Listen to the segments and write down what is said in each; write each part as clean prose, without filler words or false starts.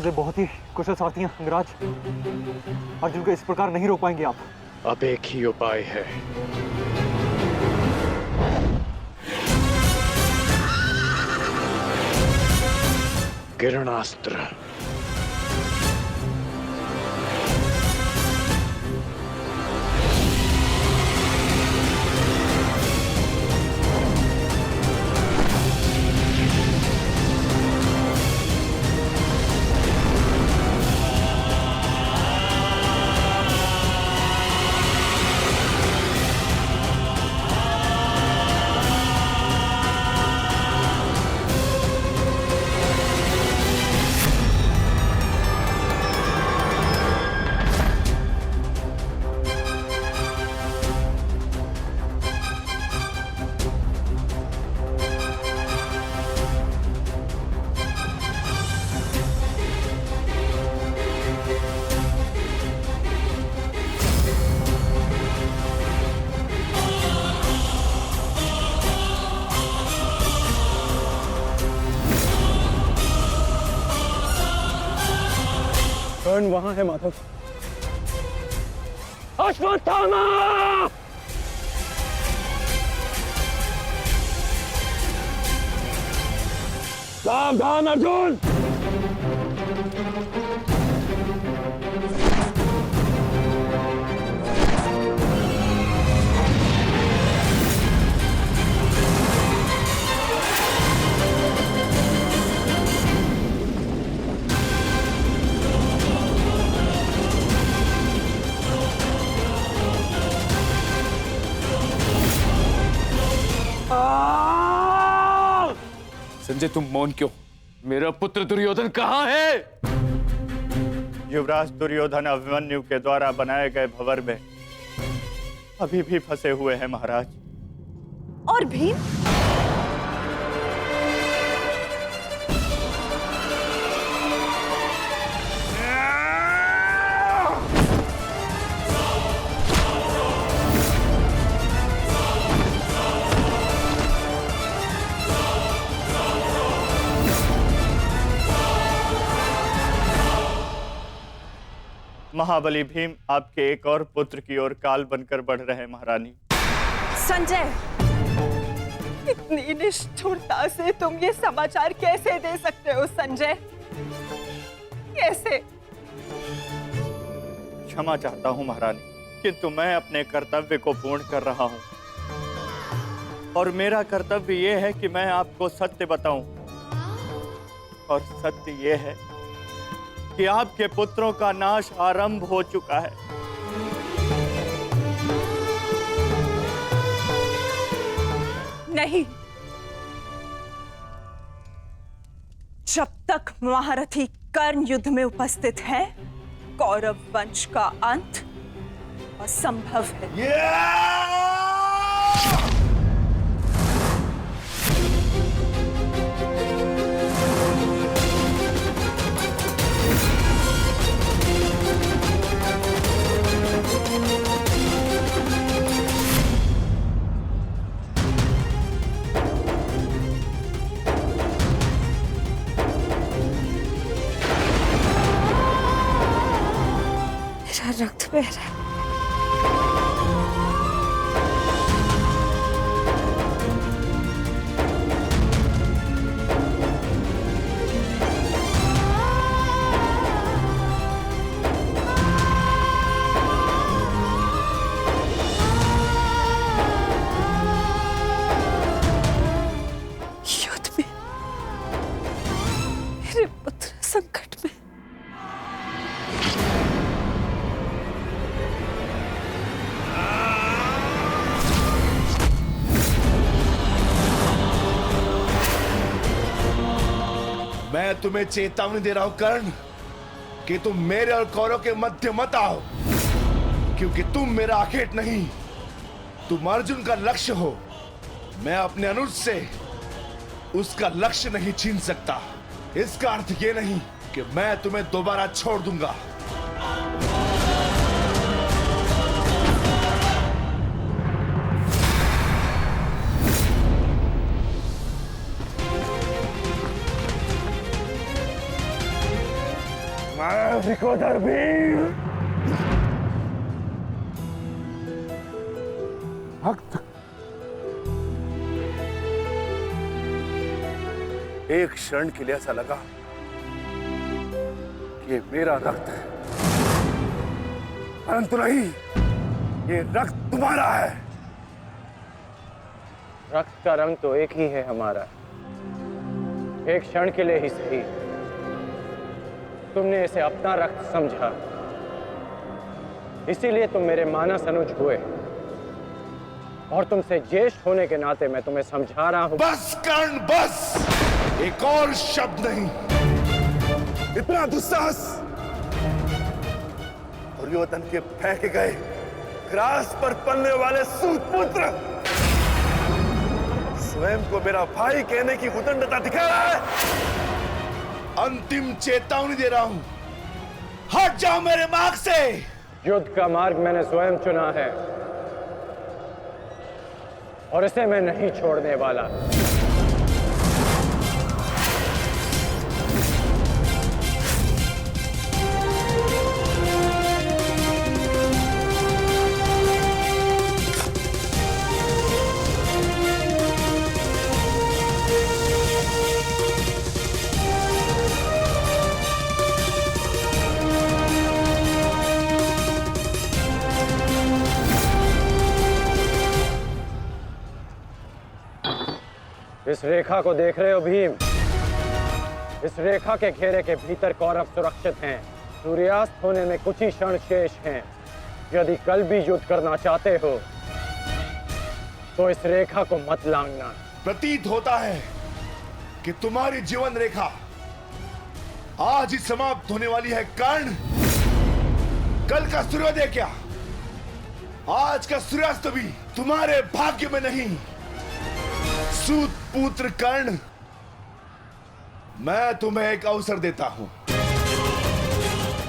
बदले बहुत ही कुशल सारथी हैं अंगराज। अर्जुन को इस प्रकार नहीं रोक पाएंगे आप। अब एक ही उपाय है। किरणास्त्र। कर्ण वहां है माधव। अश्वत्थामा! सावधान अर्जुन! संजय, तुम मौन क्यों? मेरा पुत्र दुर्योधन कहाँ है? युवराज दुर्योधन अभिमन्यु के द्वारा बनाए गए भंवर में अभी भी फंसे हुए हैं महाराज। और भीम? महाबली भीम आपके एक और पुत्र की ओर काल बनकर बढ़ रहे हैं महारानी। संजय, इतनी निष्ठुरता से तुम ये समाचार कैसे दे सकते हो संजय? कैसे? क्षमा चाहता हूं महारानी, किंतु मैं अपने कर्तव्य को पूर्ण कर रहा हूं और मेरा कर्तव्य ये है कि मैं आपको सत्य बताऊं। और सत्य ये है कि आपके पुत्रों का नाश आरंभ हो चुका है। नहीं, जब तक महारथी कर्ण युद्ध में उपस्थित है, कौरव वंश का अंत असंभव है। रक्त बह रहा है। युद्ध में मेरे पुत्र संकट में। मैं तुम्हें चेतावनी दे रहा हूं कर्ण कि तुम मेरे और कौरव के मध्य मत आओ, क्योंकि तुम मेरा आखेट नहीं, तुम अर्जुन का लक्ष्य हो। मैं अपने अनुज से उसका लक्ष्य नहीं छीन सकता। इसका अर्थ ये नहीं कि मैं तुम्हें दोबारा छोड़ दूंगा। रिकॉर्डर भीम। रक्त। एक क्षण के लिए ऐसा लगा कि ये मेरा रक्त है, परंतु नहीं, ये रक्त तुम्हारा है। रक्त का रंग तो एक ही है हमारा, एक क्षण के लिए ही सही। तुमने इसे अपना रक्त समझा, इसीलिए तुम मेरे मानस अनुज हुए, और तुमसे ज्येष्ठ होने के नाते मैं तुम्हें समझा रहा हूं। बस कर्ण, बस। एक और शब्द नहीं। इतना दुस्साहस दुर्योधन के फेंके गए ग्रास पर पलने वाले सूतपुत्र स्वयं को मेरा भाई कहने की उदंडता दिखा रहा है। अंतिम चेतावनी दे रहा हूं, हट जाओ मेरे मार्ग से। युद्ध का मार्ग मैंने स्वयं चुना है और इसे मैं नहीं छोड़ने वाला। इस रेखा को देख रहे हो भीम? इस रेखा के घेरे के भीतर कौरव सुरक्षित हैं। सूर्यास्त होने में कुछ ही क्षण शेष हैं। यदि कल भी युद्ध करना चाहते हो तो इस रेखा को मत लांघना। प्रतीत होता है कि तुम्हारी जीवन रेखा आज ही समाप्त होने वाली है कर्ण। कल का सूर्योदय क्या, आज का सूर्यास्त भी तुम्हारे भाग्य में नहीं। सूत पुत्र कर्ण, मैं तुम्हें एक अवसर देता हूं।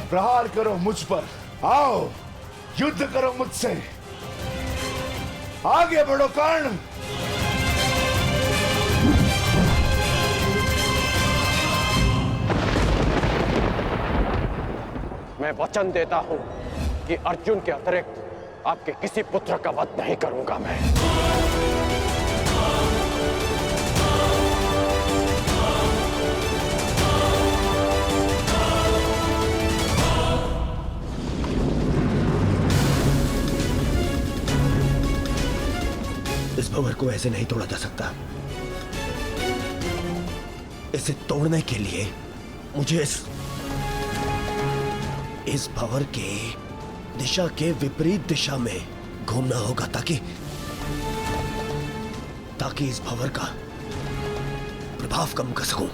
प्रहार करो मुझ पर, आओ युद्ध करो मुझसे। आगे बढ़ो कर्ण। मैं वचन देता हूं कि अर्जुन के अतिरिक्त आपके किसी पुत्र का वध नहीं करूंगा मैं। इस भंवर को ऐसे नहीं तोड़ा जा सकता। इसे तोड़ने के लिए मुझे इस भंवर के दिशा के विपरीत दिशा में घूमना होगा ताकि इस भंवर का प्रभाव कम कर सकूं।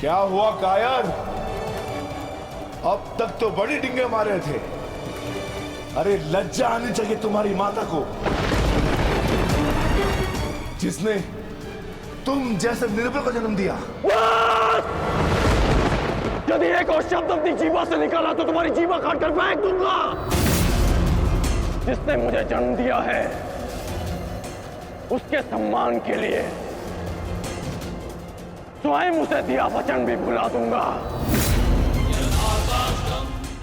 क्या हुआ कायर? अब तक तो बड़ी डिंगे मारे थे। अरे लज्जा आनी चाहिए तुम्हारी माता को, जिसने तुम जैसे निर्बल को जन्म दिया। यदि एक और शब्द अपनी जीवा से निकाला तो तुम्हारी जीवा काट कर फेंक दूंगा। जिसने मुझे जन्म दिया है उसके सम्मान के लिए स्वयं उसे दिया वचन भी भुला दूंगा।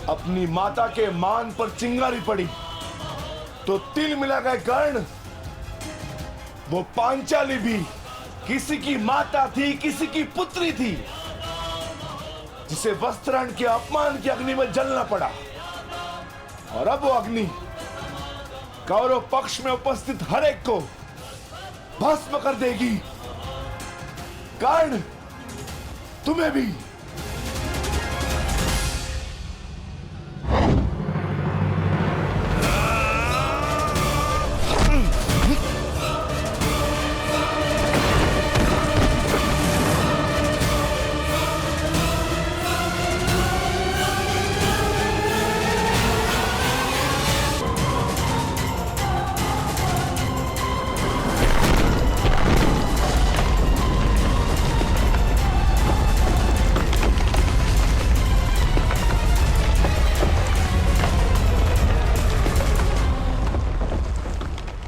अपनी माता के मान पर चिंगारी पड़ी तो तिल मिला गए कर्ण। वो पांचाली भी किसी की माता थी, किसी की पुत्री थी, जिसे वस्त्राहरण के अपमान की अग्नि में जलना पड़ा। और अब वो अग्नि कौरव पक्ष में उपस्थित हर एक को भस्म कर देगी। कर्ण, तुम्हें भी।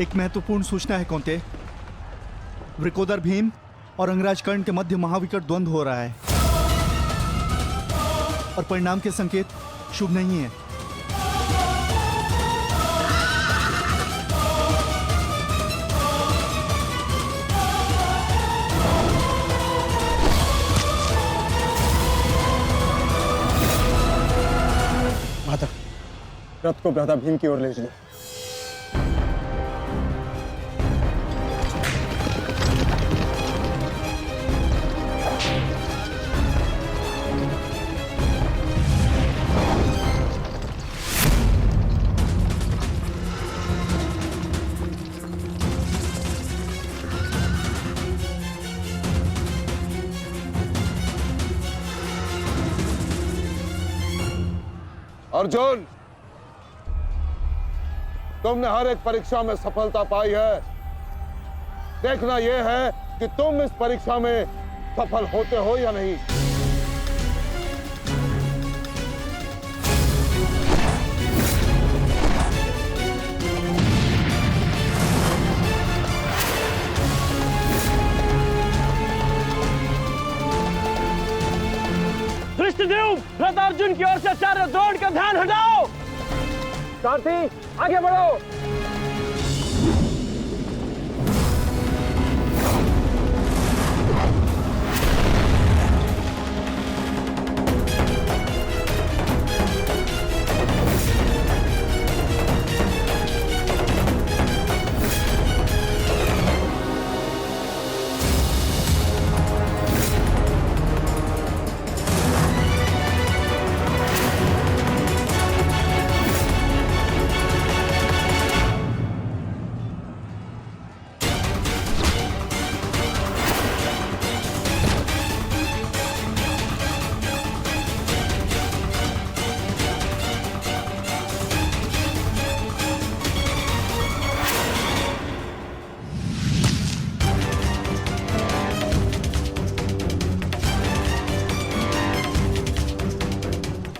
एक महत्वपूर्ण सूचना है कौंते। वृकोदर भीम और अंगराज कर्ण के मध्य महाविकट द्वंद्व हो रहा है और परिणाम के संकेत शुभ नहीं है। माता, रथ को भ्राता भीम की ओर ले चलो। अर्जुन, तुमने हर एक परीक्षा में सफलता पाई है। देखना यह है कि तुम इस परीक्षा में सफल होते हो या नहीं। धृष्टद्युम्न, अर्जुन की ओर से आचार्य द्रोण का ध्यान हटाओ। सारथी, आगे बढ़ो।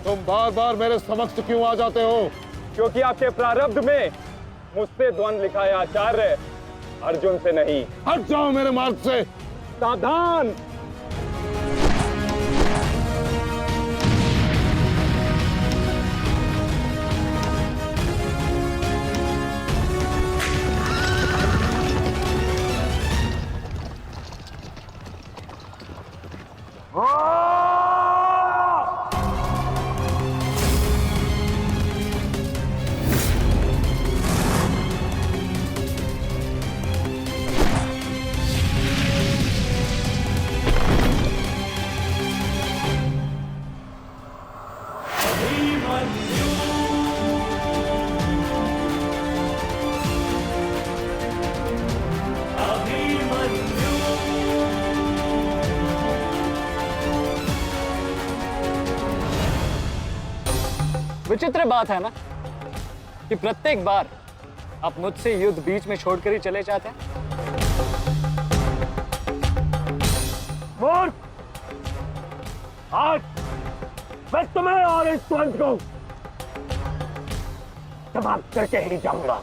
तुम बार बार मेरे समक्ष क्यों आ जाते हो? क्योंकि आपके प्रारब्ध में मुझसे द्वंद्व लिखा है आचार्य, अर्जुन से नहीं। हट जाओ मेरे मार्ग से। सावधान। विचित्र बात है ना कि प्रत्येक बार आप मुझसे युद्ध बीच में छोड़कर ही चले जाते हैं। मूर्ख! आज मैं तुम्हें और इस द्वंद्व को समाप्त करके ही जाऊंगा।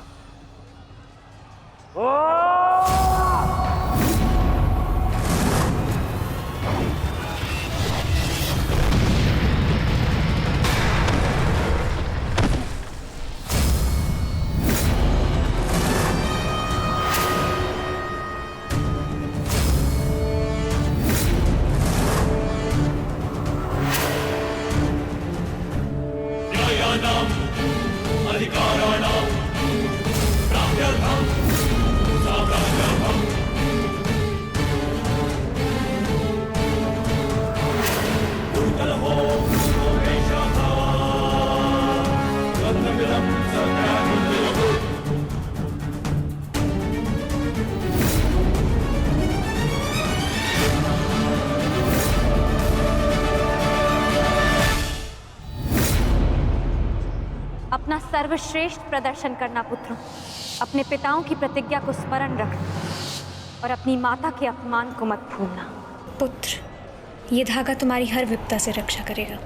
अपना सर्वश्रेष्ठ प्रदर्शन करना पुत्रों। अपने पिताओं की प्रतिज्ञा को स्मरण रखना और अपनी माता के अपमान को मत भूलना। पुत्र, ये धागा तुम्हारी हर विपदा से रक्षा करेगा।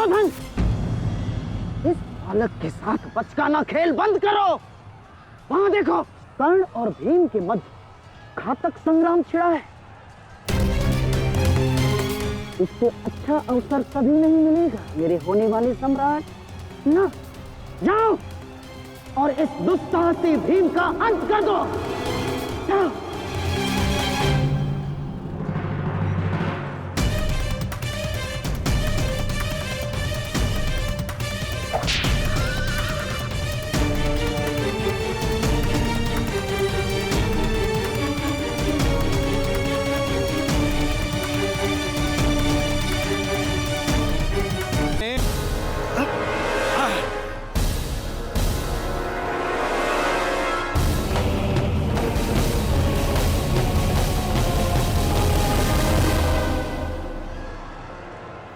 दुर्योधन, इस बालक के साथ बचकाना खेल बंद करो। वहां देखो, कर्ण और भीम के मध्य घातक संग्राम छिड़ा है। इससे अच्छा अवसर कभी नहीं मिलेगा मेरे होने वाले सम्राट। ना, जाओ और इस दुस्साहसी भीम का अंत कर दो। जाओ।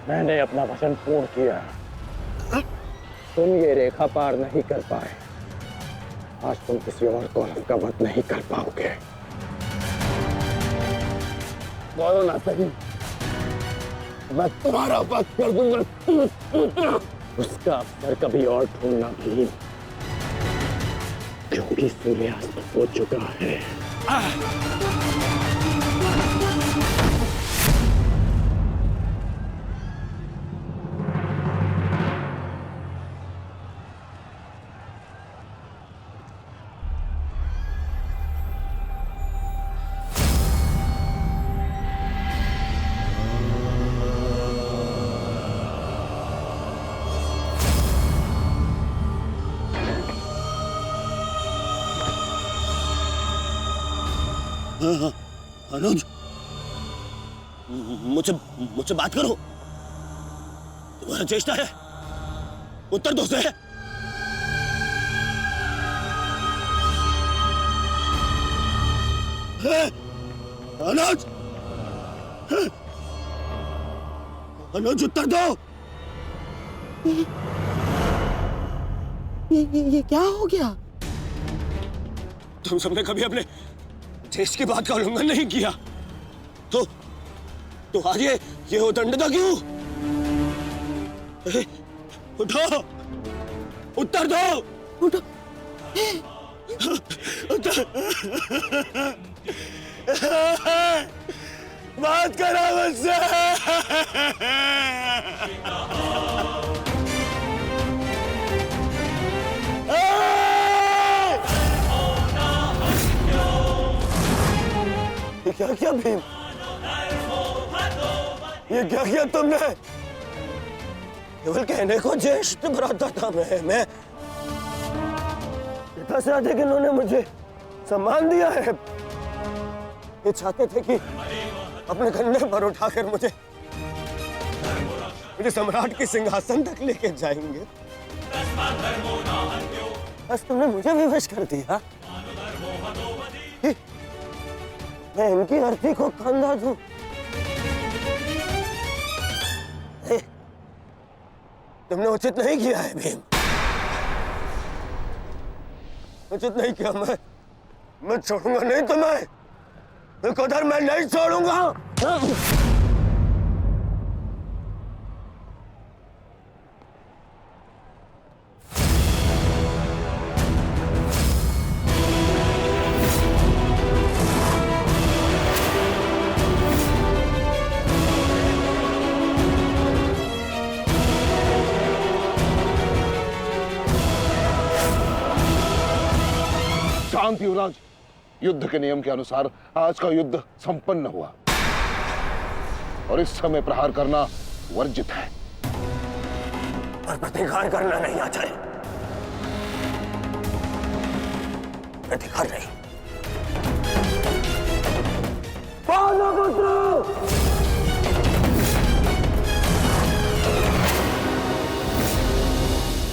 मैंने अपना वचन पूर्ण किया। तुम ये रेखा पार नहीं कर पाए, आज तुम किसी और कौरव का वध नहीं कर पाओगे। बोलो ना सही, मैं तुम्हारा वध कर दूंगा। उसका अवसर कभी और ढूंढना भी, क्योंकि सूर्यास्त हो चुका है। अनुज, मुझसे बात करो। तुम्हारा चेष्टा है, उत्तर दो से। अनुज, अनुज उत्तर दो। ये क्या हो गया? तुम सबने कभी अपने देश की बात का उल्लंघन नहीं किया, तो आज ये उदंडता क्यों? उठो, उत्तर दो। उठो, उत्तर। बात करो मुझसे। क्या क्या भीम, ये क्या किया तुमने? केवल कहने को ज्येष्ठ भ्राता था मैं पिता से अधिक इन्होंने मुझे सम्मान दिया है। ये चाहते थे कि अपने कंधे पर उठाकर मुझे सम्राट के सिंहासन तक लेके जाएंगे। बस तुमने मुझे विवश कर दिया। मैं इनकी अर्थी को कंधा दूं। तुमने उचित नहीं किया है भीम, उचित नहीं किया। मैं छोड़ूंगा नहीं तुम्हें, विकोधर मैं नहीं छोड़ूंगा। शांति युवराज, युद्ध के नियम के अनुसार आज का युद्ध संपन्न हुआ और इस समय प्रहार करना वर्जित है। पर प्रतिकार करना नहीं आचार्य, प्रतिकार नहीं।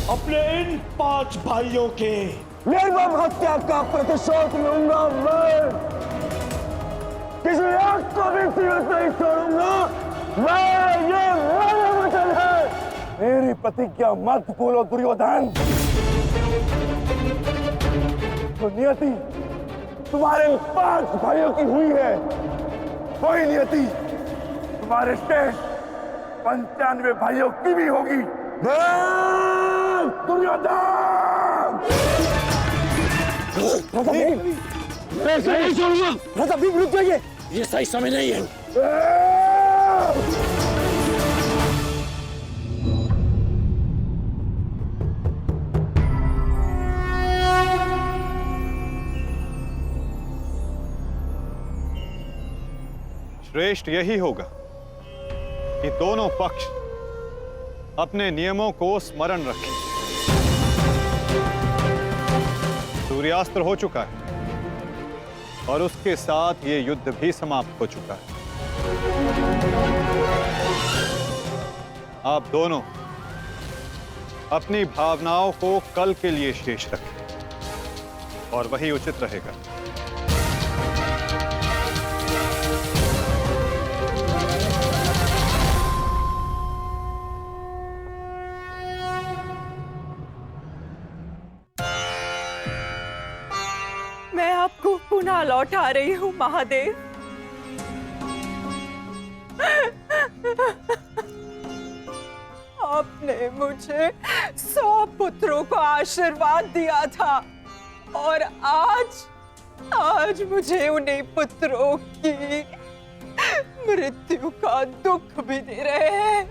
अपने इन 5 भाइयों के निर्मम हत्या का प्रतिशोध लूंगा मैं। किसी एक को भी जीवित नहीं छोड़ूंगा मैं, ये मेरा वचन है। मेरी प्रतिज्ञा मत भूलो दुर्योधन। तो नियति तुम्हारे 5 भाइयों की हुई है, वही नियति तुम्हारे शेष 95 भाइयों की भी होगी। दुर्योधन! मैं ऐसे नहीं छोड़ूंगा। राजा भीम रुक जाइए, ये सही समय नहीं है। श्रेष्ठ यही होगा कि दोनों पक्ष अपने नियमों को स्मरण रखें। सूर्यास्त्र हो चुका है और उसके साथ ये युद्ध भी समाप्त हो चुका है। आप दोनों अपनी भावनाओं को कल के लिए शेष रखें और वही उचित रहेगा। मैं आपको पुनः लौटा रही हूँ महादेव। आपने मुझे 100 पुत्रों को आशीर्वाद दिया था और आज मुझे उन्हीं पुत्रों की मृत्यु का दुख भी दे रहे हैं।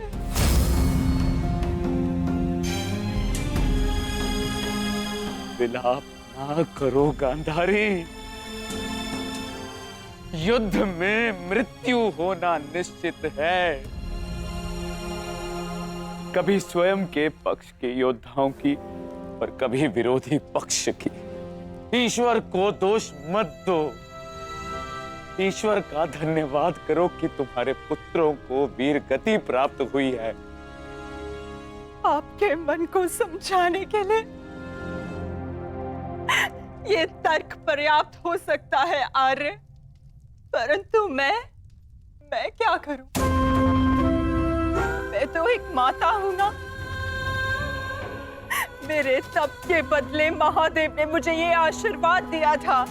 विलाप ना करो गांधारी। युद्ध में मृत्यु होना निश्चित है। कभी स्वयं के पक्ष के योद्धाओं की और कभी विरोधी पक्ष की। ईश्वर को दोष मत दो। ईश्वर का धन्यवाद करो कि तुम्हारे पुत्रों को वीर गति प्राप्त हुई है। आपके मन को समझाने के लिए ये तर्क पर्याप्त हो सकता है आर्य, परंतु मैं क्या करूं? मैं तो एक माता हूं ना। मेरे तप के बदले महादेव ने मुझे ये आशीर्वाद दिया था,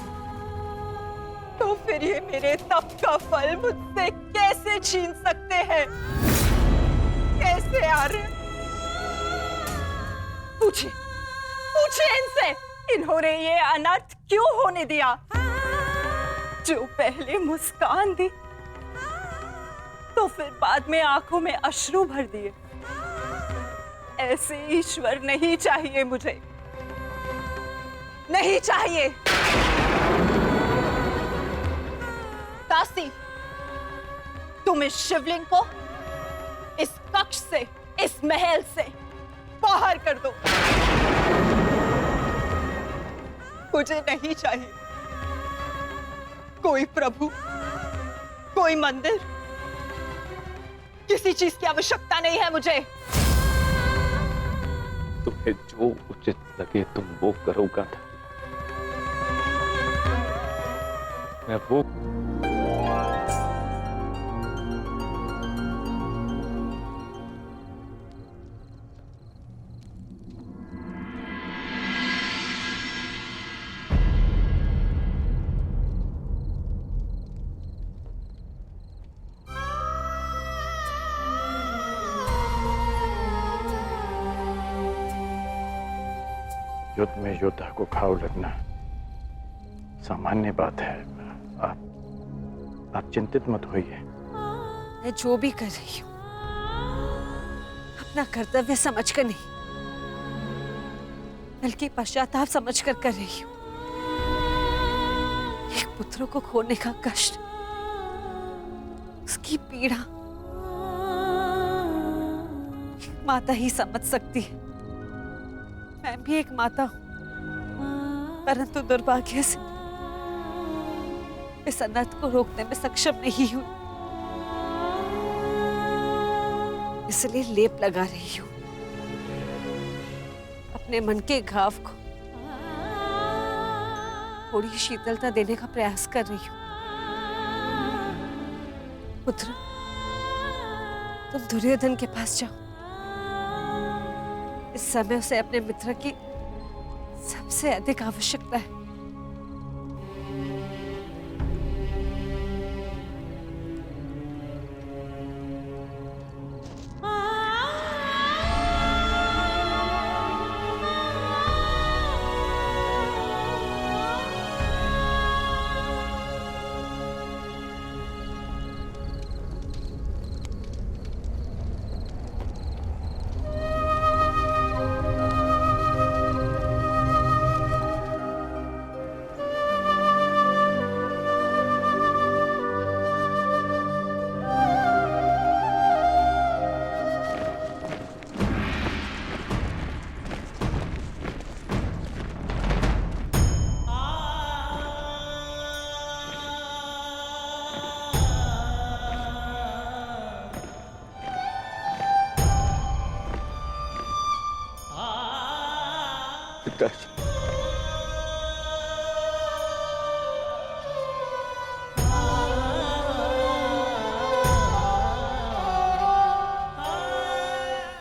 तो फिर ये मेरे तप का फल मुझसे कैसे छीन सकते हैं? कैसे आर्य? पूछिए इनसे, इन्होंने ये अनर्थ क्यों होने दिया? जो पहले मुस्कान दी तो फिर बाद में आंखों में अश्रु भर दिए। ऐसे ईश्वर नहीं चाहिए मुझे, नहीं चाहिए। दासी, तुम इस शिवलिंग को इस कक्ष से, इस महल से बाहर कर दो। मुझे नहीं चाहिए कोई प्रभु, कोई मंदिर, किसी चीज की आवश्यकता नहीं है मुझे। तुम्हें जो उचित लगे तुम वो करो गांधारी। मैं वो युद्ध में योद्धा को घाव लगना सामान्य बात है। आप चिंतित मत होइए। मैं जो भी कर रही हूँ अपना कर्तव्य समझकर नहीं, बल्कि पश्चाताप समझकर कर रही हूँ। एक पुत्र को खोने का कष्ट, उसकी पीड़ा माता ही समझ सकती है। मैं भी एक माता हूं, परंतु दुर्भाग्य से इस अनर्थ को रोकने में सक्षम नहीं हूं। इसलिए लेप लगा रही हूं, अपने मन के घाव को थोड़ी शीतलता देने का प्रयास कर रही हूं। पुत्र, तुम दुर्योधन के पास जाओ। इस समय उसे अपने मित्र की सबसे अधिक आवश्यकता है। पिताजी।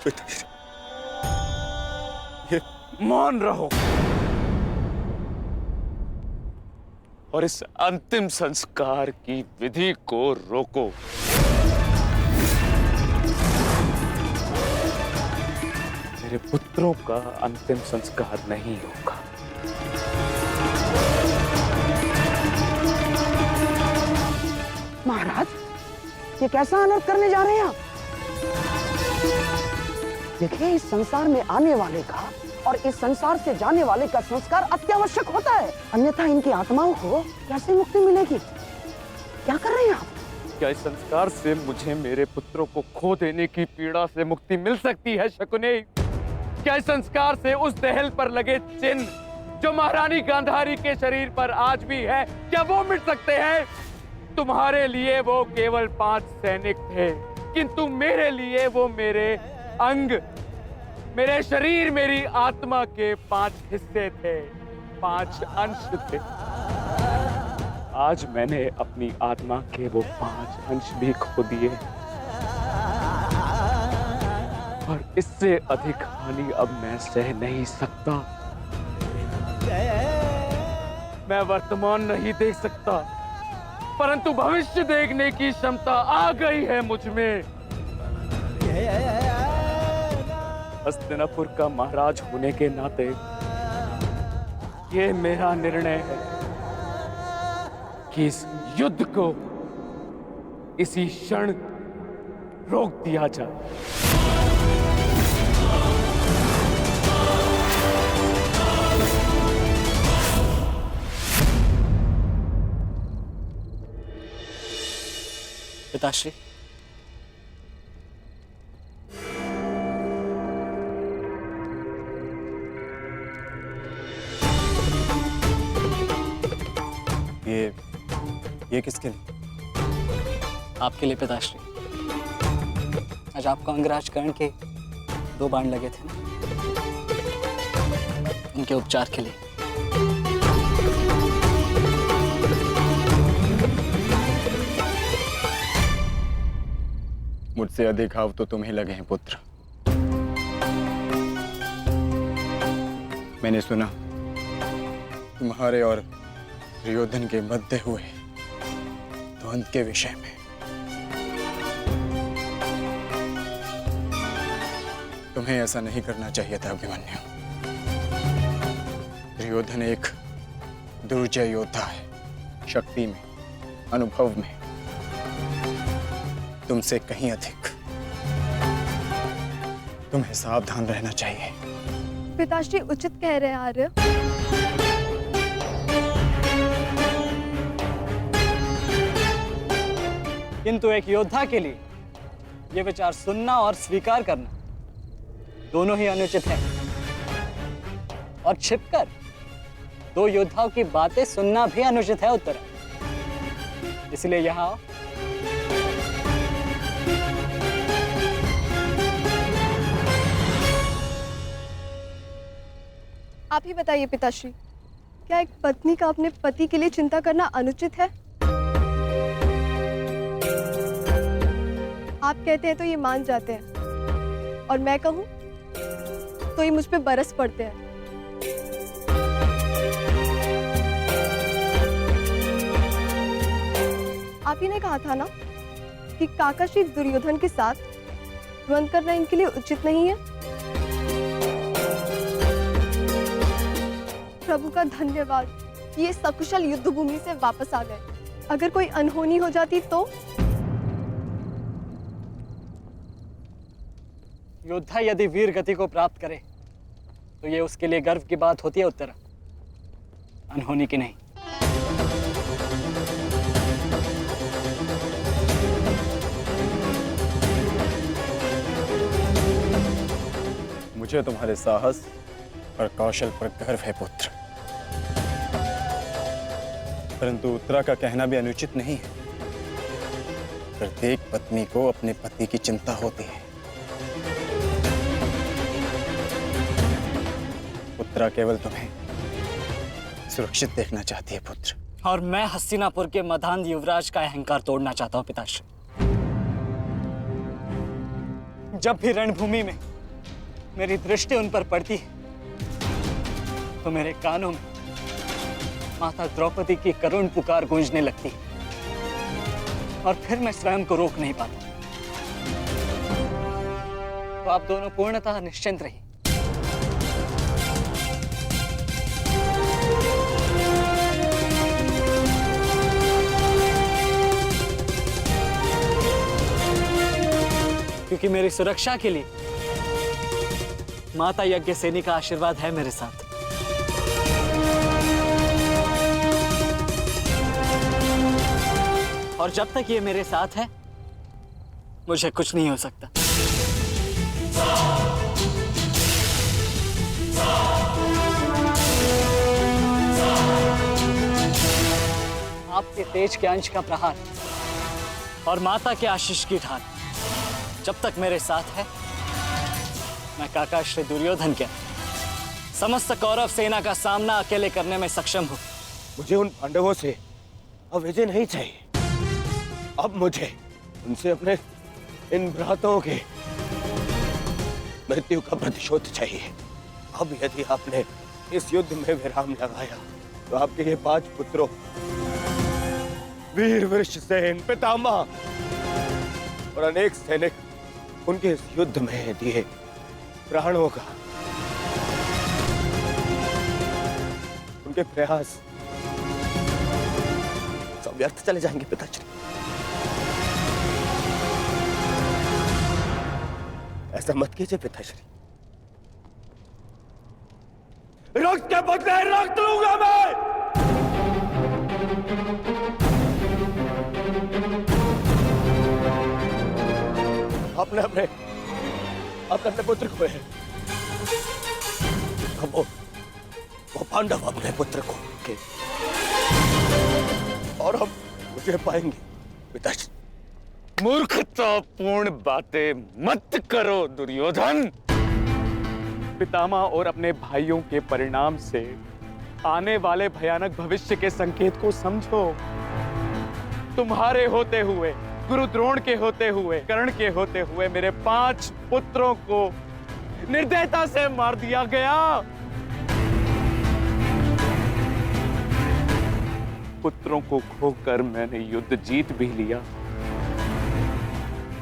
पिताश्री, ये मान रहो और इस अंतिम संस्कार की विधि को रोको। मेरे पुत्रों का अंतिम संस्कार नहीं होगा। महाराज, ये कैसा अनर्थ करने जा रहे हैं आप? देखिए, इस संसार में आने वाले का और इस संसार से जाने वाले का संस्कार अत्यावश्यक होता है, अन्यथा इनकी आत्माओं को कैसे मुक्ति मिलेगी? क्या कर रहे हैं आप? क्या इस संस्कार से मुझे मेरे पुत्रों को खो देने की पीड़ा से मुक्ति मिल सकती है शकुनी? क्या इस संस्कार से उस दहल पर लगे चिन्ह जो महारानी गांधारी के शरीर पर आज भी है, क्या वो मिट सकते हैं? तुम्हारे लिए वो केवल 5 सैनिक थे, किंतु मेरे लिए वो मेरे अंग, मेरे शरीर, मेरी आत्मा के 5 हिस्से थे, 5 अंश थे। आज मैंने अपनी आत्मा के वो 5 अंश भी खो दिए और इससे अधिक हानि अब मैं सह नहीं सकता। मैं वर्तमान नहीं देख सकता, परंतु भविष्य देखने की क्षमता आ गई है मुझ में। हस्तिनापुर का महाराज होने के नाते ये मेरा निर्णय है कि इस युद्ध को इसी क्षण रोक दिया जाए। पिताश्री, ये किसके लिए? आपके लिए पिताश्री। आज आपको अंगराज कर्ण के 2 बाण लगे थे ना, उनके उपचार के लिए। मुझसे अधिक घाव तो तुम्हें लगे हैं पुत्र। मैंने सुना तुम्हारे और दुर्योधन के मध्य हुए द्वंद्व के विषय में। तुम्हें ऐसा नहीं करना चाहिए था अभिमन्यु। दुर्योधन एक दुर्जय योद्धा है, शक्ति में, अनुभव में तुमसे कहीं अधिक। तुम्हें सावधान रहना चाहिए। पिताश्री उचित कह रहे हैं आर्य। किंतु एक योद्धा के लिए ये विचार सुनना और स्वीकार करना दोनों ही अनुचित है। और छिपकर 2 योद्धाओं की बातें सुनना भी अनुचित है उत्तरा। इसलिए यहाँ आओ। आप ही बताइए पिताश्री, क्या एक पत्नी का अपने पति के लिए चिंता करना अनुचित है? आप कहते हैं तो ये मान जाते हैं, और मैं कहूं तो ये मुझ पे बरस पड़ते हैं। आप ही ने कहा था ना कि काका श्री दुर्योधन के साथ द्वंद्व करना इनके लिए उचित नहीं है। प्रभु का धन्यवाद, ये सकुशल युद्ध भूमि से वापस आ गए। अगर कोई अनहोनी हो जाती तो? योद्धा यदि वीर गति को प्राप्त करे तो ये उसके लिए गर्व की बात होती है उत्तरा, अनहोनी की नहीं। मुझे तुम्हारे साहस और कौशल पर गर्व है पुत्र, परंतु उत्तरा का कहना भी अनुचित नहीं है। प्रत्येक पत्नी को अपने पति की चिंता होती है। सुमित्रा केवल तुम्हें सुरक्षित देखना चाहती है पुत्र। और मैं हस्तिनापुर के मधान युवराज का अहंकार तोड़ना चाहता हूं पिताश्री। जब भी रणभूमि में मेरी दृष्टि उन पर पड़ती है तो मेरे कानों में माता द्रौपदी की करुण पुकार गूंजने लगती है और फिर मैं स्वयं को रोक नहीं पाता। तो आप दोनों पूर्णतः निश्चिंत रहिए। क्योंकि मेरी सुरक्षा के लिए माता यज्ञसेनी का आशीर्वाद है मेरे साथ। और जब तक ये मेरे साथ है मुझे कुछ नहीं हो सकता। आपके तेज के अंश का प्रहार और माता के आशीष की ढाल जब तक मेरे साथ है, मैं काका श्री दुर्योधन के समस्त कौरव सेना का सामना अकेले करने में सक्षम हूं। मुझे उन पांडवों से अब विजय नहीं चाहिए। अब मुझे उनसे अपने इन भ्राताओं के मृत्यु का प्रतिशोध चाहिए। अब यदि आपने इस युद्ध में विराम लगाया तो आपके ये 5 पुत्रों वीर वृषसेन, पितामह और अनेक सैनिक उनके इस युद्ध में दिए प्राणों का, उनके प्रयास सब व्यर्थ चले जाएंगे पिताश्री। ऐसा मत कीजिए पिताश्री। रक्त के बदले रक्त लूंगा मैं। अपने अपने पुत्र को है। वो पांडव अपने पुत्र को के और हम मुझे पाएंगे पिताजी। मूर्खतापूर्ण बातें मत करो दुर्योधन। पितामह और अपने भाइयों के परिणाम से आने वाले भयानक भविष्य के संकेत को समझो। तुम्हारे होते हुए, गुरु द्रोण के होते हुए, कर्ण के होते हुए मेरे 5 पुत्रों को निर्दयता से मार दिया गया। पुत्रों को खोकर मैंने युद्ध जीत भी लिया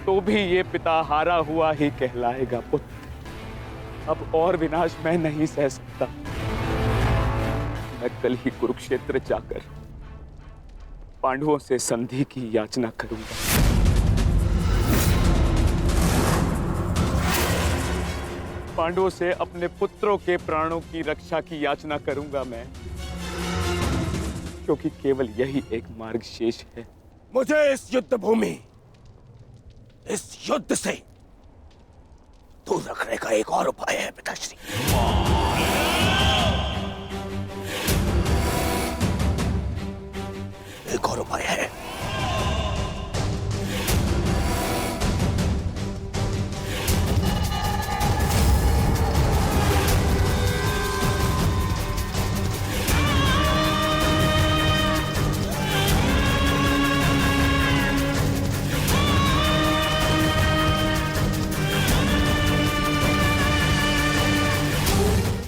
तो भी ये पिता हारा हुआ ही कहलाएगा पुत्र। अब और विनाश मैं नहीं सह सकता। मैं कल ही कुरुक्षेत्र जाकर पांडवों से संधि की याचना करूंगा। पांडवों से अपने पुत्रों के प्राणों की रक्षा की याचना करूंगा मैं, क्योंकि केवल यही एक मार्ग शेष है। मुझे इस युद्ध भूमि, इस युद्ध से दूर रखने का एक और उपाय है पिताश्री। एक और उपाय है।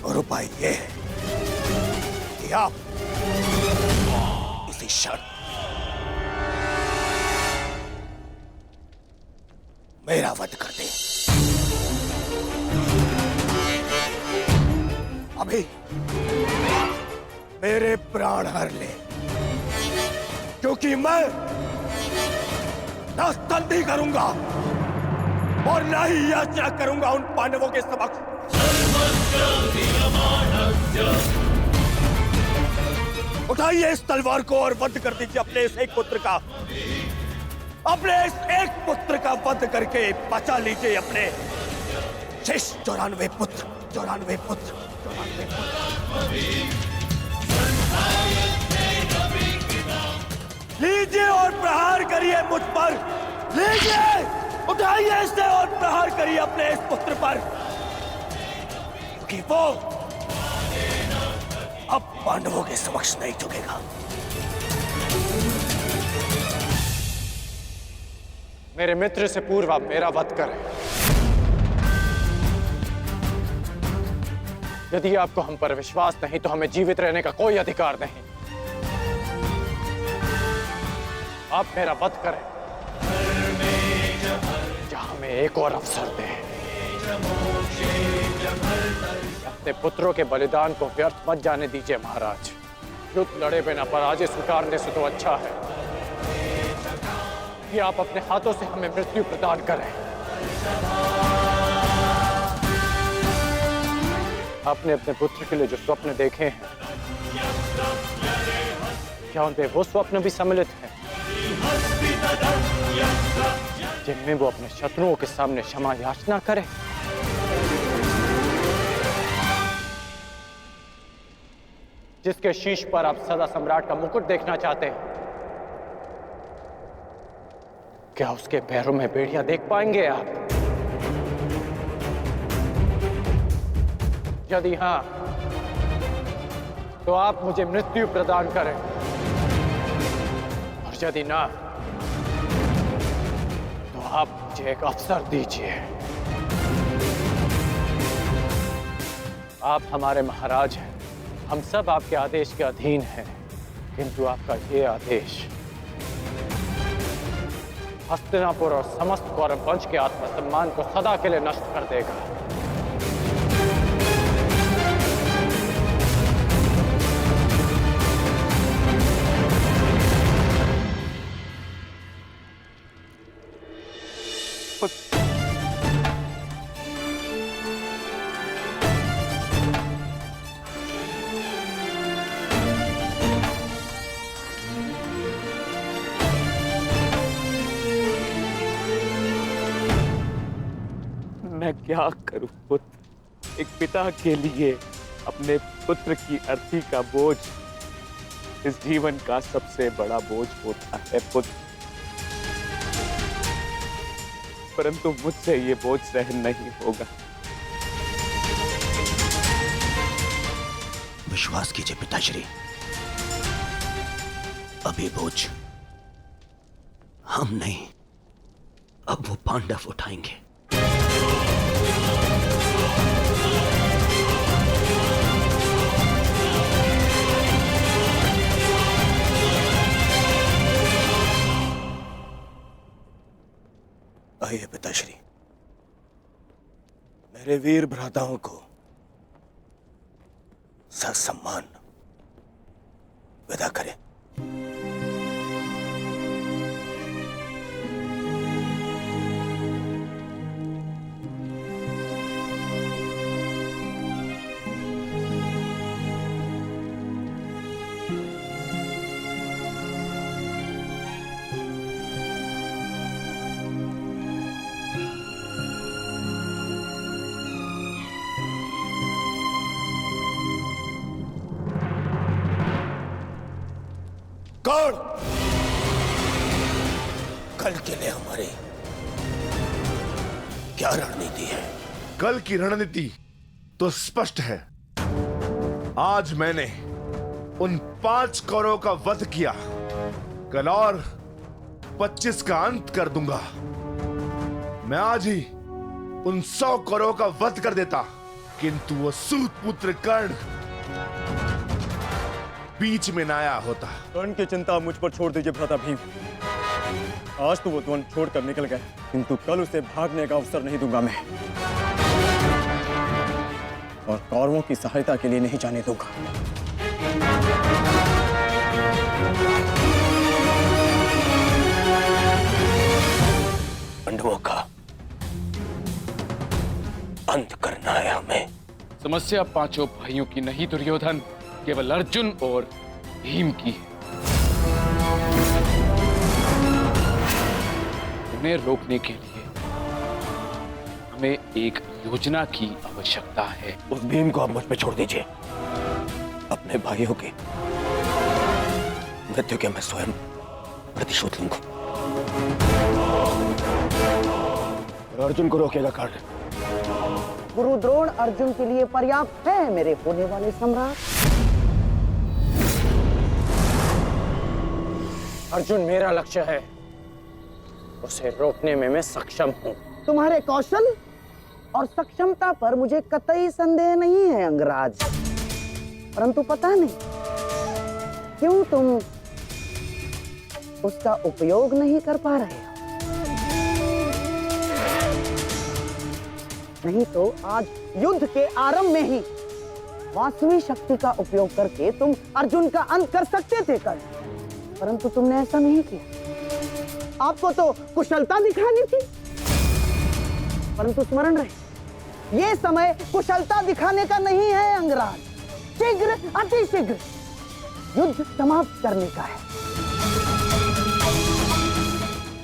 और उपाय ये है कि आप इसी क्षण मेरा वध कर दे। अभी मेरे प्राण हर ले, क्योंकि मैं न संधि करूंगा और न ही याचना करूंगा उन पांडवों के समक्ष। उठाइए इस तलवार को और वध कर दीजिए अपने इस एक पुत्र का। अपने इस एक पुत्र का वध करके बचा लीजिए अपने शेष 94 पुत्र। 94 पुत्र। लीजिए और प्रहार करिए मुझ पर। लीजिए, उठाइए इसे और प्रहार करिए अपने इस पुत्र पर, क्योंकि वो अब पांडवों के समक्ष नहीं झुकेगा। मेरे मित्र से पूर्व आप मेरा वध करें। यदि आपको हम पर विश्वास नहीं तो हमें जीवित रहने का कोई अधिकार नहीं। आप मेरा वध करें या हमें एक और अवसर दें। अपने पुत्रों के बलिदान को व्यर्थ मत जाने दीजिए महाराज। युद्ध लड़े बिना पराजय स्वीकारने से तो अच्छा है कि आप अपने हाथों से हमें मृत्यु प्रदान करें। आपने अपने पुत्र के लिए जो स्वप्न देखे हैं, क्या उनपे वो स्वप्न भी सम्मिलित हैं जिनमें वो अपने शत्रुओं के सामने क्षमा याचना करे? जिसके शीश पर आप सदा सम्राट का मुकुट देखना चाहते हैं, क्या उसके पैरों में बेड़ियां देख पाएंगे आप? यदि हां, तो आप मुझे मृत्यु प्रदान करें, और यदि ना, तो आप मुझे एक अवसर दीजिए। आप हमारे महाराज हैं, हम सब आपके आदेश के अधीन हैं, किंतु आपका ये आदेश हस्तिनापुर और समस्त कौरव वंश के आत्मसम्मान को सदा के लिए नष्ट कर देगा। मैं क्या करूं पुत्र? एक पिता के लिए अपने पुत्र की अर्थी का बोझ इस जीवन का सबसे बड़ा बोझ होता है पुत्र, परंतु मुझसे ये बोझ सहन नहीं होगा। विश्वास कीजिए पिताश्री, अभी बोझ हम नहीं, अब वो पांडव उठाएंगे। आइए पिताश्री, मेरे वीर भ्राताओं को ससम्मान विदा करें। कौन? कल के लिए हमारी क्या रणनीति है? कल की रणनीति तो स्पष्ट है। आज मैंने उन 5 कौरवों का वध किया, कल और 25 का अंत कर दूंगा। मैं आज ही उन 100 कौरवों का वध कर देता, किंतु वो सूत पुत्र कर्ण बीच में न आया होता। कर्ण की चिंता मुझ पर छोड़ दीजिए भ्राता भीम। आज तो वो द्वंद छोड़कर निकल गए, किंतु कल उसे भागने का अवसर नहीं दूंगा मैं, और कौरवों की सहायता के लिए नहीं जाने दूंगा। पांडवों का अंत करना है हमें। समस्या 5 भाइयों की नहीं दुर्योधन, केवल अर्जुन और भीम की है। उन्हें रोकने के लिए हमें एक योजना की आवश्यकता है। उस भीम को आप मुझ पे छोड़ दीजिए। अपने भाइयों की मृत्यु के मैं स्वयं प्रतिशोध लूंगा। और अर्जुन को रोकेगा कर्ण। गुरु द्रोण अर्जुन के लिए पर्याप्त है मेरे होने वाले सम्राट। अर्जुन मेरा लक्ष्य है, उसे रोकने में मैं सक्षम हूँ। तुम्हारे कौशल और सक्षमता पर मुझे कतई संदेह नहीं है अंगराज, परंतु पता नहीं क्यों तुम उसका उपयोग नहीं कर पा रहे हो। नहीं तो आज युद्ध के आरंभ में ही वास्तविक शक्ति का उपयोग करके तुम अर्जुन का अंत कर सकते थे कल, परंतु तुमने ऐसा नहीं किया। आपको तो कुशलता दिखानी थी, परंतु स्मरण रहे ये समय कुशलता दिखाने का नहीं है अंगराज, शीघ्र अतिशीघ्र युद्ध समाप्त करने का है।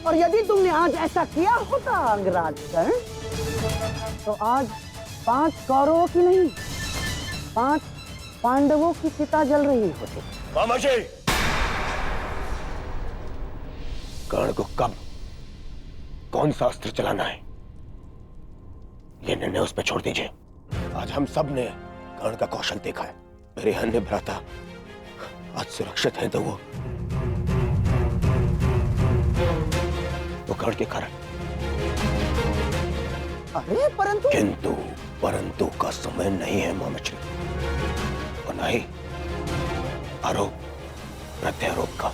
और यदि तुमने आज ऐसा किया होता अंगराज कर्ण, तो आज 5 कौरवों की नहीं 5 पांडवों की चिता जल रही होती। खामोशी! कर्ण को कब कौन सा अस्त्र चलाना है, ये निर्णय उस पर छोड़ दीजिए। आज हम सब ने कर्ण का कौशल देखा है। मेरे अन्य भ्राता आज सुरक्षित हैं तो वो कर्ण के कारण। अरे परंतु का समय नहीं है मामचरी, और न ही आरोप प्रत्यारोप का।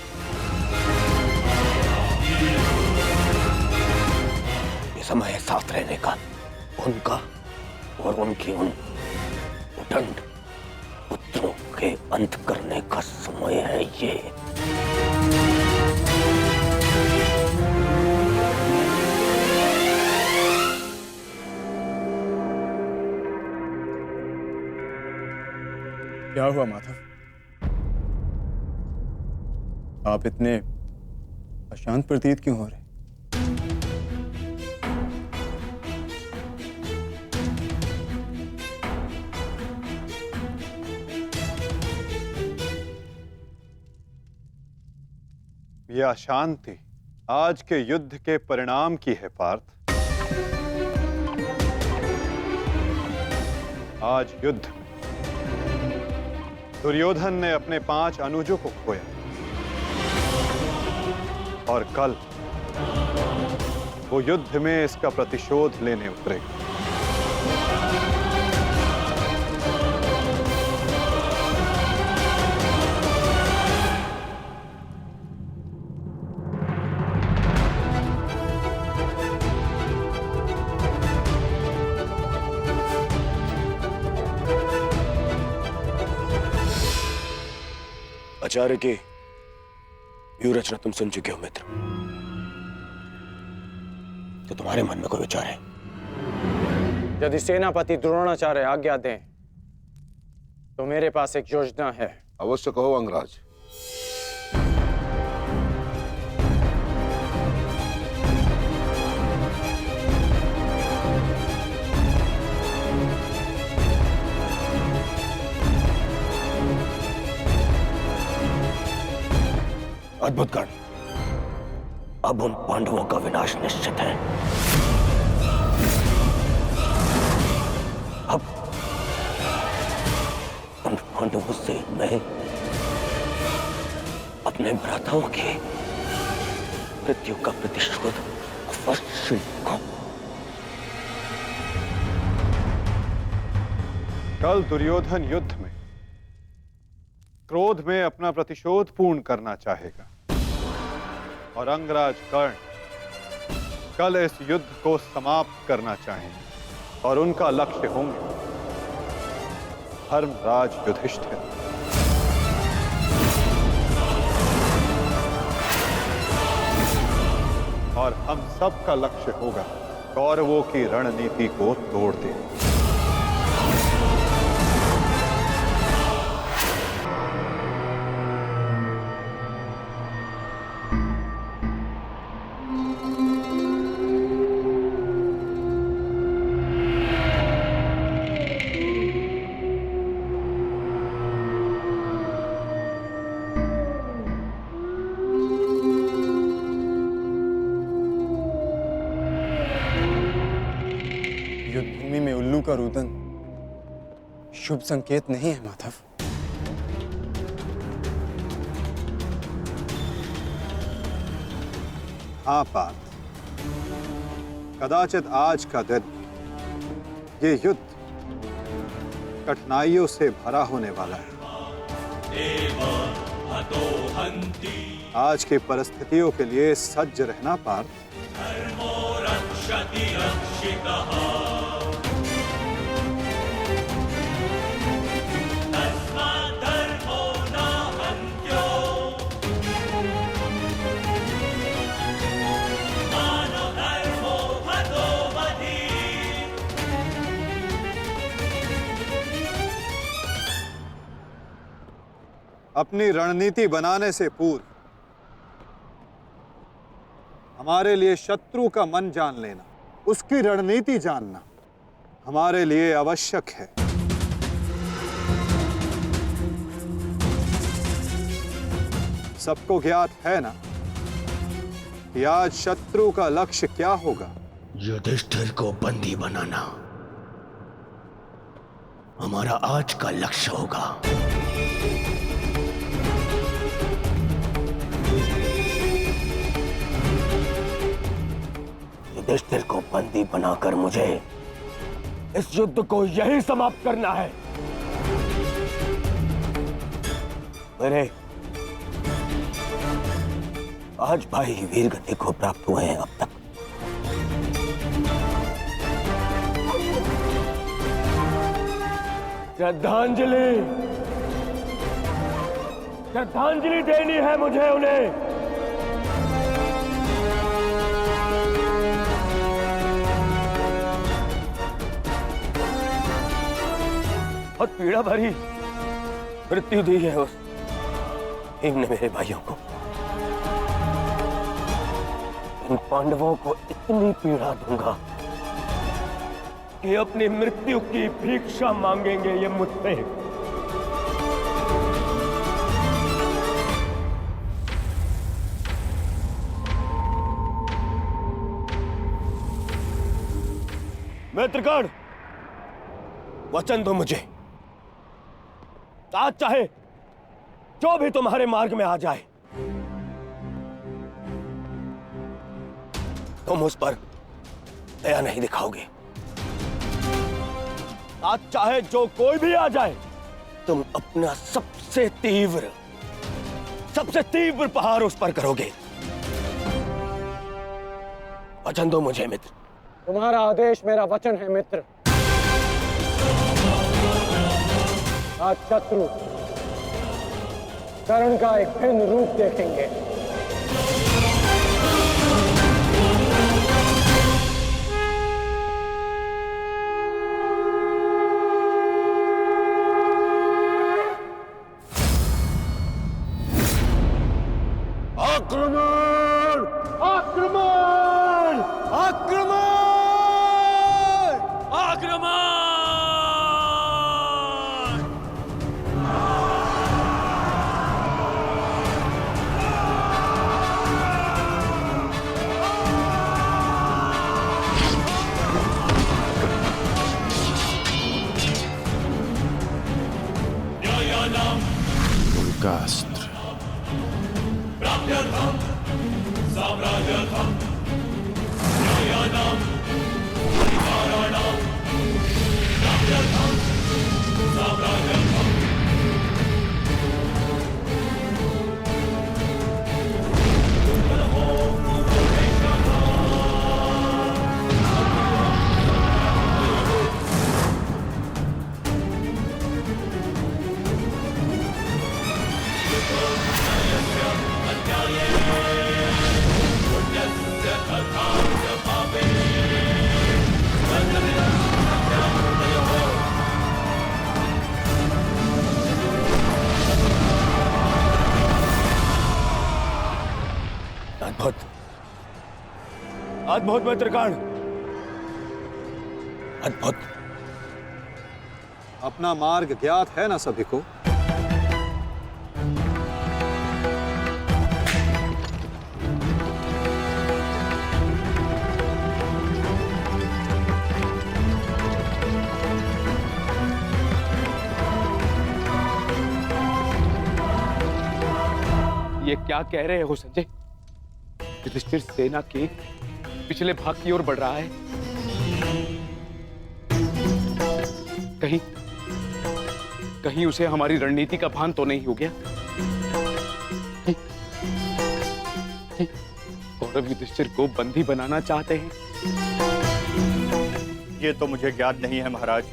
ये समय है साथ रहने का, उनका और उनकी उन उदंड पुत्रों के अंत करने का समय है ये। क्या हुआ माधव? आप इतने अशांत प्रतीत क्यों हो रहे? यह अशांति आज के युद्ध के परिणाम की है पार्थ। आज युद्ध में दुर्योधन ने अपने 5 अनुजों को खोया, और कल वो युद्ध में इसका प्रतिशोध लेने उतरेगा। आचार्य की व्यूह रचना तुम सुन चुके हो मित्र, तो तुम्हारे मन में कोई विचार है? यदि सेनापति द्रोणाचार्य आज्ञा दें तो मेरे पास एक योजना है। अवश्य कहो अंगराज। अद्भुत कर्ण, अब उन पांडवों का विनाश निश्चित है। अब उन पांडवों से मैं अपने भ्राताओं की मृत्यु का प्रतिशोध अवश्य लूंगा। कल दुर्योधन युद्ध में क्रोध में अपना प्रतिशोध पूर्ण करना चाहेगा, और अंगराज कर्ण कल इस युद्ध को समाप्त करना चाहेंगे, और उनका लक्ष्य होंगे धर्मराज युधिष्ठिर। और हम सब का लक्ष्य होगा कौरवों की रणनीति को तोड़ देना। युद्धभूमि में उल्लू का रुदन शुभ संकेत नहीं है माधव। हाँ पार्थ, कदाचित आज का दिन, ये युद्ध कठिनाइयों से भरा होने वाला है। आज की परिस्थितियों के लिए सज्ज रहना पार्थ। अपनी रणनीति बनाने से पूर्व हमारे लिए शत्रु का मन जान लेना, उसकी रणनीति जानना हमारे लिए आवश्यक है। सबको ज्ञात है ना कि आज शत्रु का लक्ष्य क्या होगा? युधिष्ठिर को बंदी बनाना हमारा आज का लक्ष्य होगा। युधिष्ठिर को बंदी बनाकर मुझे इस युद्ध को यही समाप्त करना है। मेरे आज भाई वीर गति को प्राप्त हुए हैं अब तक। श्रद्धांजलि श्रद्धांजलि देनी है मुझे उन्हें। बहुत पीड़ा भरी मृत्यु दी है उस भीम ने मेरे भाइयों को। इन पांडवों को इतनी पीड़ा दूंगा कि अपनी मृत्यु की भिक्षा मांगेंगे ये मुझसे। मित्रगण, वचन दो मुझे, आज चाहे जो भी तुम्हारे मार्ग में आ जाए तुम उस पर दया नहीं दिखाओगे। आज चाहे जो कोई भी आ जाए तुम अपना सबसे तीव्र प्रहार उस पर करोगे। वचन दो मुझे मित्र। तुम्हारा आदेश मेरा वचन है मित्र। आज शत्रु कर्ण का एक भिन्न रूप देखेंगे। आक्रमण! आक्रमण! आक्रमण! आक्रमण! उनका अस्त्र अद्भुत अद्भुत मित्रगण, अद्भुत। अपना मार्ग ज्ञात है ना सभी को? ये क्या कह रहे हो संजय? युधिष्ठिर सेना के पिछले भाग की ओर बढ़ रहा है। कहीं उसे हमारी रणनीति का भान तो नहीं हो गया? कौरव युधिष्ठिर को बंदी बनाना चाहते हैं? ये तो मुझे ज्ञात नहीं है महाराज,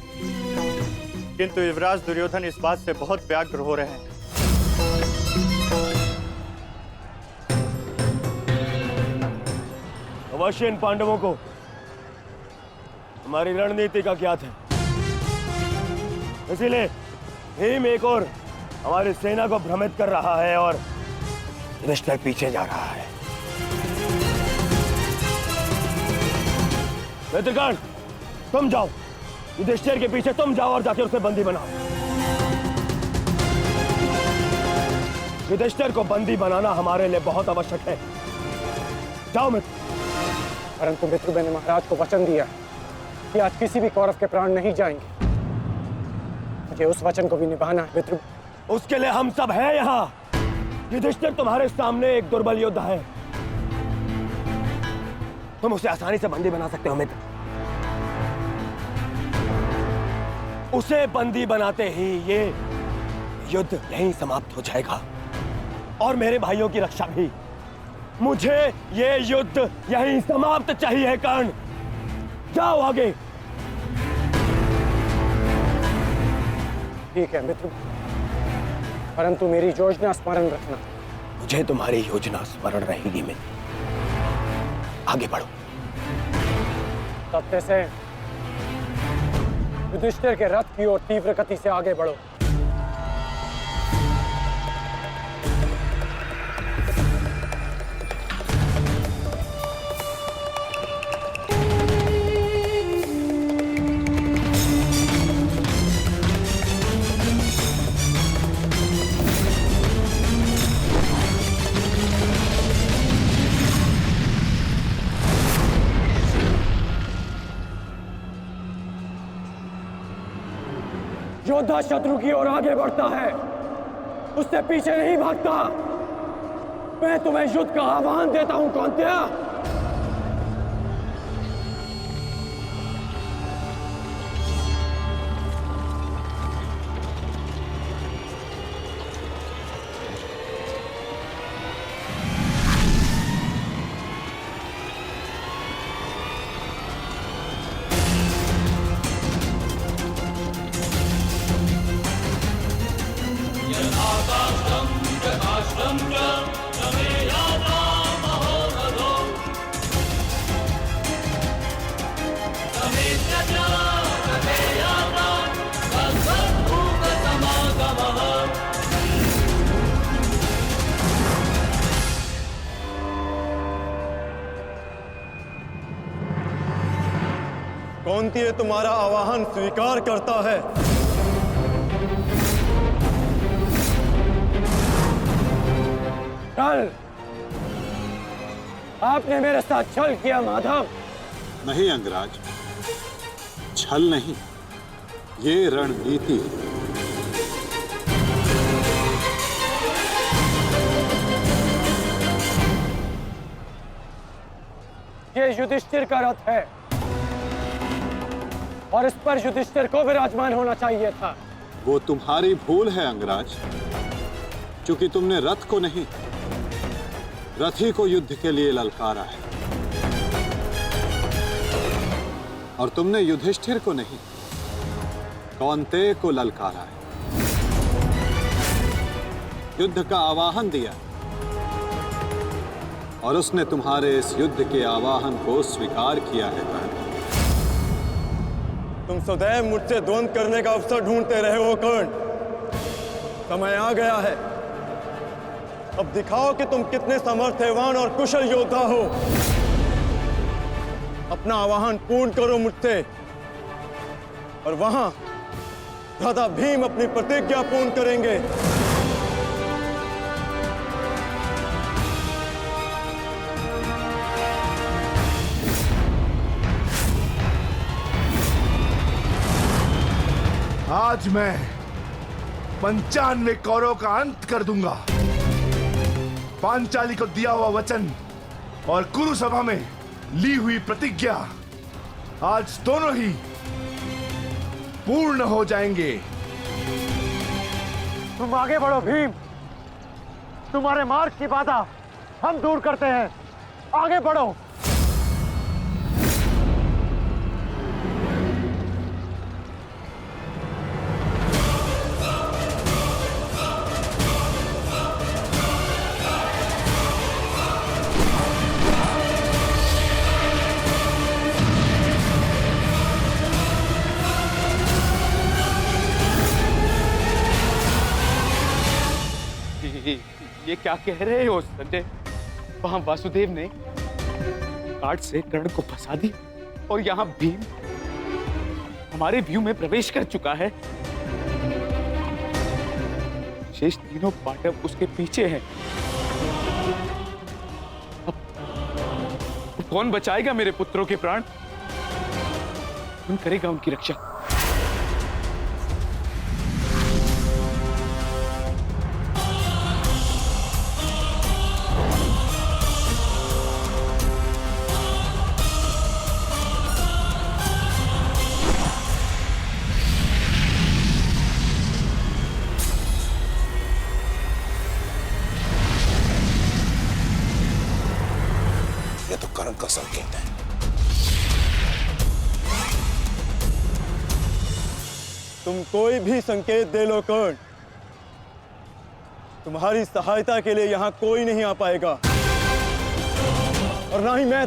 किंतु युवराज दुर्योधन इस बात से बहुत व्यग्र हो रहे हैं। अवश्य इन पांडवों को हमारी रणनीति का ज्ञात है, इसीलिए भीम एक और हमारी सेना को भ्रमित कर रहा है और युधिष्ठिर पीछे जा रहा है। मित्रगण, तुम जाओ, युधिष्ठिर के पीछे तुम जाओ और जाके उसे बंदी बनाओ। युधिष्ठिर को बंदी बनाना हमारे लिए बहुत आवश्यक है। जाओ मित्र। परंतु मित्र, मैंने महाराज को वचन दिया कि आज किसी भी कौरव के प्राण नहीं जाएंगे। मुझे उस वचन को भी निभाना है मित्र। उसके लिए हम सब हैं यहाँ। युधिष्ठिर तुम्हारे सामने एक दुर्बल योद्धा है, तुम उसे आसानी से बंदी बना सकते हो मित्र। उसे बंदी बनाते ही ये युद्ध यहीं समाप्त हो जाएगा और मेरे भाइयों की रक्षा भी। मुझे ये युद्ध यहीं समाप्त चाहिए। कर्ण, जाओ आगे। ठीक है मित्र, परंतु मेरी योजना स्मरण रखना। मुझे तुम्हारी योजना स्मरण रहेगी मित्र। आगे बढ़ो। तब से युधिष्ठिर के रथ की ओर तीव्र गति से आगे बढ़ो। योद्धा शत्रु की ओर आगे बढ़ता है, उससे पीछे नहीं भागता। मैं तुम्हें युद्ध का आह्वान देता हूं कौन्तेय। कौन्तेय तुम्हारा आवाहन स्वीकार करता है। कल आपने मेरे साथ छल किया माधव। नहीं अंगराज, छल नहीं, ये रणनीति है। ये युधिष्ठिर का रथ है और इस पर युधिष्ठिर को विराजमान होना चाहिए था। वो तुम्हारी भूल है अंगराज, क्योंकि तुमने रथ को नहीं, रथी को युद्ध के लिए ललकारा है। और तुमने युधिष्ठिर को नहीं, कौन्तेय को ललकारा है, युद्ध का आवाहन दिया और उसने तुम्हारे इस युद्ध के आवाहन को स्वीकार किया है। तुम सदैव मुझसे द्वंद्व करने का अवसर ढूंढते रहे हो कर्ण। समय आ गया है, अब दिखाओ कि तुम कितने समर्थवान और कुशल योद्धा हो। अपना आवाहन पूर्ण करो मुझसे और वहां भ्राता भीम अपनी प्रतिज्ञा पूर्ण करेंगे। आज मैं 95 कौरवों का अंत कर दूंगा। पांचाली को दिया हुआ वचन और कुरु सभा में ली हुई प्रतिज्ञा आज दोनों ही पूर्ण हो जाएंगे। तुम आगे बढ़ो भीम, तुम्हारे मार्ग की बाधा हम दूर करते हैं, आगे बढ़ो। ये क्या कह रहे हो संजय? वहां वासुदेव ने काट से कर्ण को फंसा दिया और यहाँ भीम हमारे व्यू में प्रवेश कर चुका है। शेष तीनों पांडव उसके पीछे हैं। अब कौन बचाएगा मेरे पुत्रों के प्राण? कौन करेगा उनकी रक्षा? कर्ण का संकेत है। तुम कोई भी संकेत दे लो कर्ण, तुम्हारी सहायता के लिए यहां कोई नहीं आ पाएगा और ना ही मैं